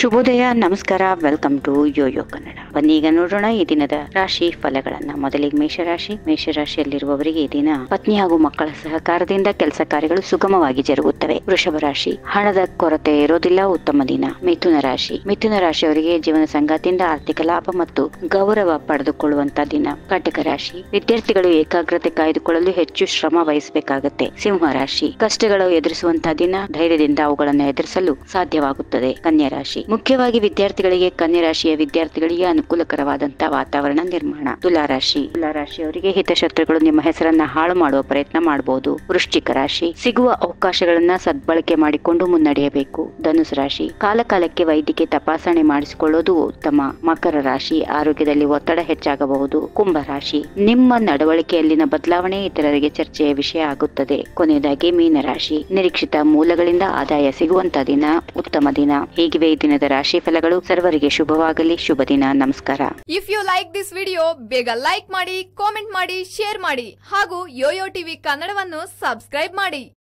ಶುಭೋದಯ, ನಮಸ್ಕಾರ. Welcome to Yoyo Kannada. ಬನ್ನಿ ಈಗ ನೋಡೋಣ ಈ ದಿನದ ರಾಶಿ ಫಲಗಳನ್ನ. ಮೊದಲಿಗೆ ಮೇಷರಾಶಿ. ಮೇಷರಾಶಿಯಲ್ಲಿರುವವರಿಗೆ ಈ ದಿನ ಪತ್ನಿ ಹಾಗೂ ಮಕ್ಕಳ ಸಹಕಾರದಿಂದ ಕೆಲಸ ಕಾರ್ಯಗಳು ಸುಗಮವಾಗಿ ಜರುಗುತ್ತವೆ. ವೃಷಭ ರಾಶಿ, ಹಣದ ಕೊರತೆ ಇರೋದಿಲ್ಲ, ಉತ್ತಮ ದಿನ. ಮಿಥುನ ರಾಶಿ. ಮಿಥುನ ರಾಶಿಯವರಿಗೆ ಜೀವನ ಸಂಗಾತಿಯಿಂದ ಆರ್ಥಿಕ ಲಾಭ ಮತ್ತು ಗೌರವ ಪಡೆದುಕೊಳ್ಳುವಂತ ದಿನ. ಕಟಕ ರಾಶಿ, ವಿದ್ಯಾರ್ಥಿಗಳು ಏಕಾಗ್ರತೆ ಕಾಯ್ದುಕೊಳ್ಳಲು ಹೆಚ್ಚು ಶ್ರಮ ವಹಿಸಬೇಕಾಗುತ್ತೆ. ಸಿಂಹ ರಾಶಿ, ಕಷ್ಟಗಳು ಎದುರಿಸುವಂತಹ ದಿನ, ಧೈರ್ಯದಿಂದ ಅವುಗಳನ್ನು ಎದುರಿಸಲು ಸಾಧ್ಯವಾಗುತ್ತದೆ. ಕನ್ಯಾ ರಾಶಿ, ಮುಖ್ಯವಾಗಿ ವಿದ್ಯಾರ್ಥಿಗಳಿಗೆ, ಕನ್ಯಾ ರಾಶಿಯ ವಿದ್ಯಾರ್ಥಿಗಳಿಗೆ ಅನುಕೂಲಕರವಾದಂತಹ ವಾತಾವರಣ ನಿರ್ಮಾಣ. ತುಲಾ ರಾಶಿ, ತುಲಾ ರಾಶಿಯವರಿಗೆ ಹಿತಶತ್ರುಗಳು ನಿಮ್ಮ ಹೆಸರನ್ನ ಹಾಳು ಮಾಡುವ ಪ್ರಯತ್ನ ಮಾಡಬಹುದು. ವೃಶ್ಚಿಕ ರಾಶಿ, ಸಿಗುವ ಅವಕಾಶಗಳನ್ನ ಸದ್ಬಳಕೆ ಮಾಡಿಕೊಂಡು ಮುನ್ನಡೆಯಬೇಕು. ಧನುಸು ರಾಶಿ, ಕಾಲಕಾಲಕ್ಕೆ ವೈದ್ಯಕೀಯ ತಪಾಸಣೆ ಮಾಡಿಸಿಕೊಳ್ಳೋದು ಉತ್ತಮ. ಮಕರ ರಾಶಿ, ಆರೋಗ್ಯದಲ್ಲಿ ಒತ್ತಡ ಹೆಚ್ಚಾಗಬಹುದು. ಕುಂಭ ರಾಶಿ, ನಿಮ್ಮ ನಡವಳಿಕೆಯಲ್ಲಿನ ಬದಲಾವಣೆ ಇತರರಿಗೆ ಚರ್ಚೆಯ ವಿಷಯ ಆಗುತ್ತದೆ. ಕೊನೆಯದಾಗಿ ಮೀನರಾಶಿ, ನಿರೀಕ್ಷಿತ ಮೂಲಗಳಿಂದ ಆದಾಯ ಸಿಗುವಂತ ದಿನ, ಉತ್ತಮ ದಿನ. ಹೀಗಿವೆ ಈ ದಿನದ ರಾಶಿ ಫಲಗಳು. ಸರ್ವರಿಗೆ ಶುಭವಾಗಲಿ. ಶುಭ ದಿನ. ನಮಸ್ಕಾರ. If you like this video, ಬೇಗ ಲೈಕ್ ಮಾಡಿ, ಕಾಮೆಂಟ್ ಮಾಡಿ, ಶೇರ್ ಮಾಡಿ ಹಾಗೂ ಯೋಯೋ ಟಿವಿ ಕನ್ನಡವನ್ನು ಸಬ್ಸ್ಕ್ರೈಬ್ ಮಾಡಿ.